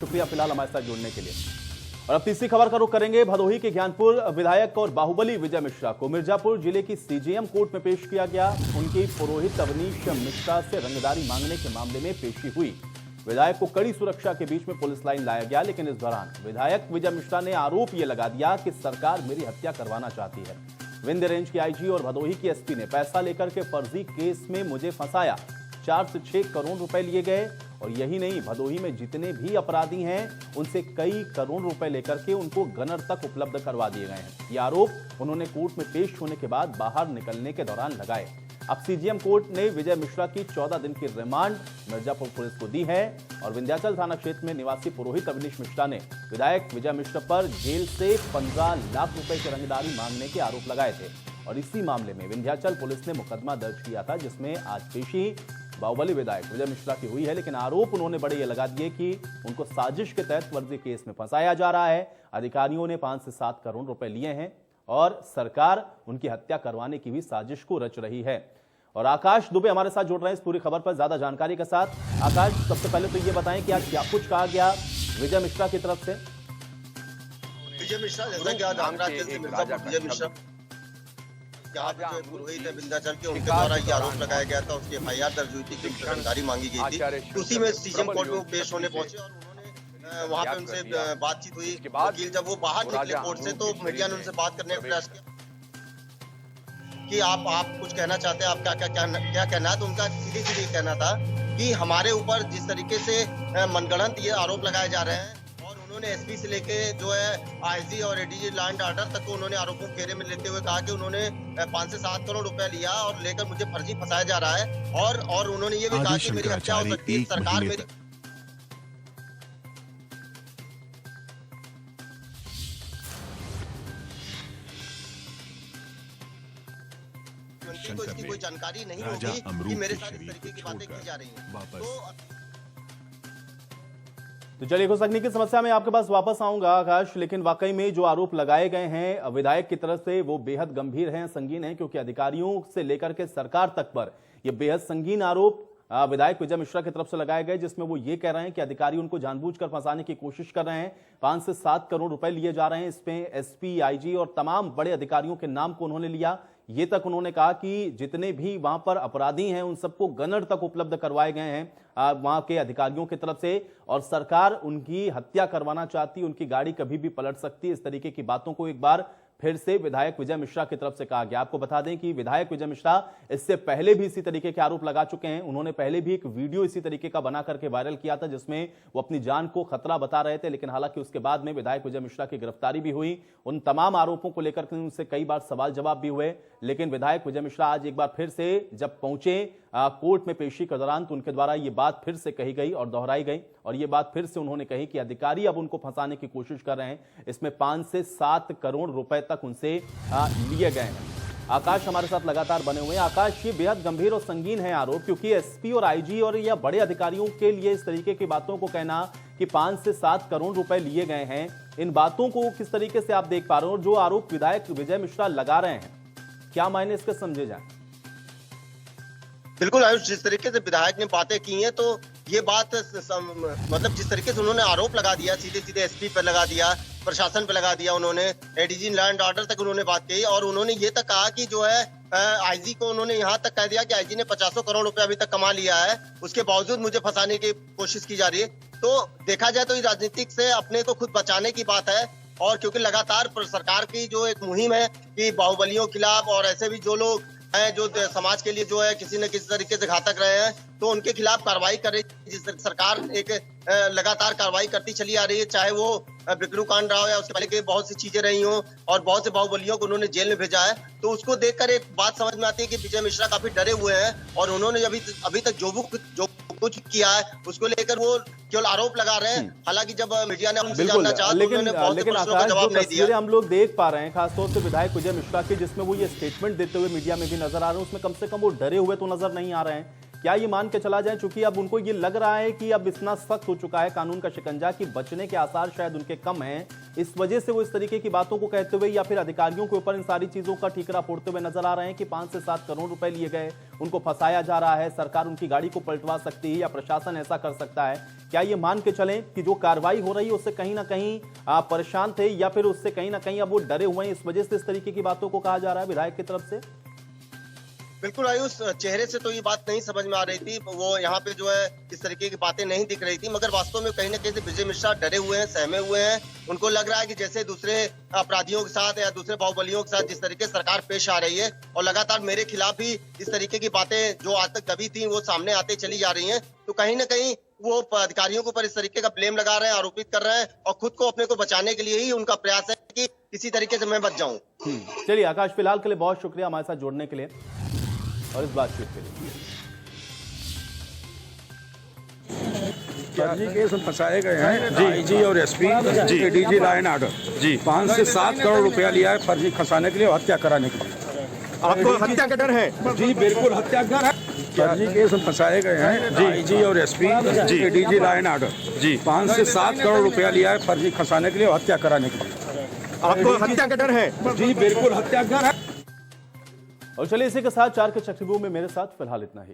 शुक्रिया फिलहाल हमारे साथ जुड़ने के लिए। और अब तीसरी खबर का रुख करेंगे भदोही के ज्ञानपुर विधायक और बाहुबली विजय मिश्रा को मिर्जापुर जिले की सीजेएम कोर्ट में पेश किया गया। उनकी पुरोहित अवनीश मिश्रा से रंगदारी मांगने के मामले में पेशी हुई। विधायक को कड़ी सुरक्षा के बीच में पुलिस लाइन लाया गया, लेकिन इस दौरान विधायक विजय मिश्रा ने आरोप यह लगा दिया कि सरकार मेरी हत्या करवाना चाहती है। विंध्य रेंज की आईजी और भदोही की एसपी ने पैसा लेकर के फर्जी केस में मुझे फंसाया। 4 से 6 करोड़ रुपए लिए गए और यही नहीं, भदोही में जितने भी अपराधी हैं उनसे कई करोड़ रुपए लेकर के उनको गनर तक उपलब्ध करवा दिए गए हैं। ये आरोप उन्होंने कोर्ट में पेश होने के बाद बाहर निकलने के दौरान लगाए। अब सीजेएम कोर्ट ने विजय मिश्रा की 14 दिन की रिमांड मिर्जापुर पुलिस को दी है और विंध्याचल थाना क्षेत्र में निवासी पुरोहित अवनीश मिश्रा ने विधायक विजय मिश्रा पर जेल से 15 लाख रुपए की रंगदारी मांगने के आरोप लगाए थे। और इसी मामले में विंध्याचल पुलिस ने मुकदमा दर्ज किया था, जिसमें आज पेशी बाहुबली विधायक विजय मिश्रा की हुई है। लेकिन आरोप उन्होंने बड़े ये लगा दिए कि उनको साजिश के तहत फर्जी केस में फंसाया जा रहा है। अधिकारियों ने 5 से 7 करोड़ रुपए लिए हैं और सरकार उनकी हत्या करवाने की भी साजिश को रच रही है। और आकाश दुबे हमारे साथ जुड़ रहे हैं इस पूरी खबर पर ज्यादा जानकारी के साथ। आकाश, सबसे पहले तो ये बताएं कि आज क्या कुछ कहा गया विजय मिश्रा की तरफ से। विजय मिश्रा जैसा कि आज विजय मिश्रा यहाँ पे जो पुरोहित है विंध्याचल के, उनके द्वारा ये आरोप लगाया गया था, उसकी एफआईआर दर्ज हुई थी कि उनसे रंगदारी मांगी गई थी। उसी में सीजेएम कोर्ट में पेश होने पहुंचे और उन्होंने वहाँ पे उनसे बातचीत हुई। वकील जब वो बाहर निकले कोर्ट से तो मीडिया ने उनसे बात करने का प्रयास किया कि आप कुछ कहना चाहते हैं, आप क्या कहना है। तो उनका सीधे कहना था कि हमारे ऊपर जिस तरीके से मनगढ़ंत ये आरोप लगाए जा रहे हैं, और उन्होंने एसपी से लेके जो है आईजी और एडीजी लॉ एंड ऑर्डर तक को उन्होंने आरोपों घेरे में लेते हुए कहा कि उन्होंने 5 से 7 करोड़ रुपया लिया और लेकर मुझे फर्जी फंसाया जा रहा है। और उन्होंने ये भी कहा कि मेरी हत्या हो सकती है, सरकार मेरी को इसकी कोई जानकारी नहीं होगी कि मेरे साथ इस तरीके की बातें की जा रही हैं। तो चलिए, घुसकने की समस्या में आपके पास वापस आऊंगा आकाश, लेकिन वाकई में जो आरोप लगाए गए हैं विधायक की तरफ से वो बेहद गंभीर हैं, संगीन हैं, क्योंकि अधिकारियों से लेकर के सरकार तक पर ये बेहद संगीन आरोप विधायक विजय मिश्रा की तरफ से लगाए गए, जिसमें वो ये कह रहे हैं कि अधिकारी उनको जानबूझकर फंसाने की कोशिश कर रहे हैं। 5 से 7 करोड़ रुपए लिए जा रहे हैं। इसमें एसपी, आईजी और तमाम बड़े अधिकारियों के नाम को उन्होंने लिया। ये तक उन्होंने कहा कि जितने भी वहां पर अपराधी हैं उन सबको गनर तक उपलब्ध करवाए गए हैं वहां के अधिकारियों की तरफ से, और सरकार उनकी हत्या करवाना चाहती, उनकी गाड़ी कभी भी पलट सकती है। इस तरीके की बातों को एक बार फिर से विधायक विजय मिश्रा की तरफ से कहा गया। आपको बता दें कि विधायक विजय मिश्रा इससे पहले भी इसी तरीके के आरोप लगा चुके हैं। उन्होंने पहले भी एक वीडियो इसी तरीके का बना करके वायरल किया था, जिसमें वो अपनी जान को खतरा बता रहे थे। लेकिन हालांकि उसके बाद में विधायक विजय मिश्रा की गिरफ्तारी भी हुई। उन तमाम आरोपों को लेकर उनसे कई बार सवाल जवाब भी हुए। लेकिन विधायक विजय मिश्रा आज एक बार फिर से जब पहुंचे कोर्ट में पेशी के दौरान, तो उनके द्वारा ये बात फिर से कही गई और दोहराई गई। और ये बात फिर से उन्होंने कही कि अधिकारी अब उनको फंसाने की कोशिश कर रहे हैं। इसमें 5 से 7 करोड़ रुपए तक उनसे लिए गए हैं। आकाश हमारे साथ लगातार बने हुए हैं। आकाश, ये बेहद गंभीर और संगीन है आरोप, क्योंकि एसपी और आईजी और या बड़े अधिकारियों के लिए इस तरीके की बातों को कहना कि 5 से 7 करोड़ रुपए लिए गए हैं, इन बातों को किस तरीके से आप देख पा रहे हो? और जो आरोप विधायक विजय मिश्रा लगा रहे हैं, क्या मायने इसके समझे जाए? बिल्कुल आयुष, जिस तरीके से विधायक ने बातें की हैं, तो ये बात मतलब जिस तरीके से उन्होंने आरोप लगा दिया, सीधे सीधे एसपी पे लगा दिया, प्रशासन पे लगा दिया, उन्होंने एडीजी लॉ एंड ऑर्डर तक उन्होंने बात कही। और उन्होंने ये तक कहा कि जो है आईजी को उन्होंने यहाँ तक कह दिया कि आईजी ने 50 करोड़ रुपए अभी तक कमा लिया है, उसके बावजूद मुझे फंसाने की कोशिश की जा रही है। तो देखा जाए तो इस राजनीतिक से अपने को खुद बचाने की बात है। और क्योंकि लगातार सरकार की जो एक मुहिम है कि बाहुबलियों के खिलाफ और ऐसे भी जो लोग हैं जो समाज के लिए जो है किसी न किसी तरीके से घातक रहे हैं, तो उनके खिलाफ कार्रवाई कर रही है। जिस सरकार एक लगातार कार्रवाई करती चली आ रही है, चाहे वो बिकरू कांड रहा हो या उसके पहले के बहुत सी चीजें रही हों, और बहुत से बाहुबलियों को उन्होंने जेल में भेजा है। तो उसको देखकर एक बात समझ में आती है कि विजय मिश्रा काफी डरे हुए हैं और उन्होंने अभी तक जो कुछ किया है उसको लेकर वो केवल आरोप लगा रहे हैं। हालांकि जब मीडिया ने उनसे जानना चाहा तो उन्होंने बहुत से प्रश्नों का जवाब नहीं दिया। हम लोग देख पा रहे हैं खासतौर से विधायक विजय मिश्रा के, जिसमें वो ये स्टेटमेंट देते हुए मीडिया में भी नजर आ रहे हैं, उसमें कम से कम वो डरे हुए तो नजर नहीं आ रहे हैं। क्या ये मान के चला जाए, चूंकि अब उनको ये लग रहा है कि अब इतना सख्त हो चुका है कानून का शिकंजा कि बचने के आसार शायद उनके कम हैं, इस वजह से वो इस तरीके की बातों को कहते हुए या फिर अधिकारियों के ऊपर इन सारी चीजों का ठीकरा फोड़ते हुए नजर आ रहे हैं कि 5 से 7 करोड़ रुपए लिए गए, उनको फंसाया जा रहा है, सरकार उनकी गाड़ी को पलटवा सकती है या प्रशासन ऐसा कर सकता है। क्या ये मान के चलें कि जो कार्रवाई हो रही है उससे कहीं ना कहीं आप परेशान थे या फिर उससे कहीं ना कहीं अब वो डरे हुए हैं, इस वजह से इस तरीके की बातों को कहा जा रहा है विधायक की तरफ से? बिल्कुल आयुष, चेहरे से तो ये बात नहीं समझ में आ रही थी, वो यहाँ पे जो है इस तरीके की बातें नहीं दिख रही थी, मगर वास्तव में कहीं ना कहीं से विजय मिश्रा डरे हुए हैं, सहमे हुए हैं। उनको लग रहा है कि जैसे दूसरे अपराधियों के साथ या दूसरे बाहुबलियों के साथ जिस तरीके से सरकार पेश आ रही है और लगातार मेरे खिलाफ भी इस तरीके की बातें जो आज तक दबी थी वो सामने आते चली जा रही है, तो कहीं ना कहीं वो अधिकारियों के ऊपर इस तरीके का ब्लेम लगा रहे हैं, आरोपित कर रहे हैं और खुद को अपने को बचाने के लिए ही उनका प्रयास है कि किसी तरीके से मैं बच जाऊं। चलिए आकाश, फिलहाल के लिए बहुत शुक्रिया हमारे साथ जुड़ने के लिए और इस बातचीत के लिए। फर्जी केस में फंसाए गए हैं आईजी और SP DG law and order जी 5 से 7 करोड़ रुपया लिया है फर्जी फंसाने के लिए और हत्या कराने के लिए। आपको हत्या का डर है? जी बिल्कुल हत्या का है। फर्जी केस में फंसाए गए हैं आईजी और SP DG law and order जी 5 से 7 करोड़ रुपया लिया है फर्जी फंसाने के लिए और हत्या कराने के लिए। आपको हत्या का डर है? जी बिल्कुल हत्या का है। और चलिए इसी के साथ 4 के चक्रव्यूह में मेरे साथ फिलहाल इतना ही।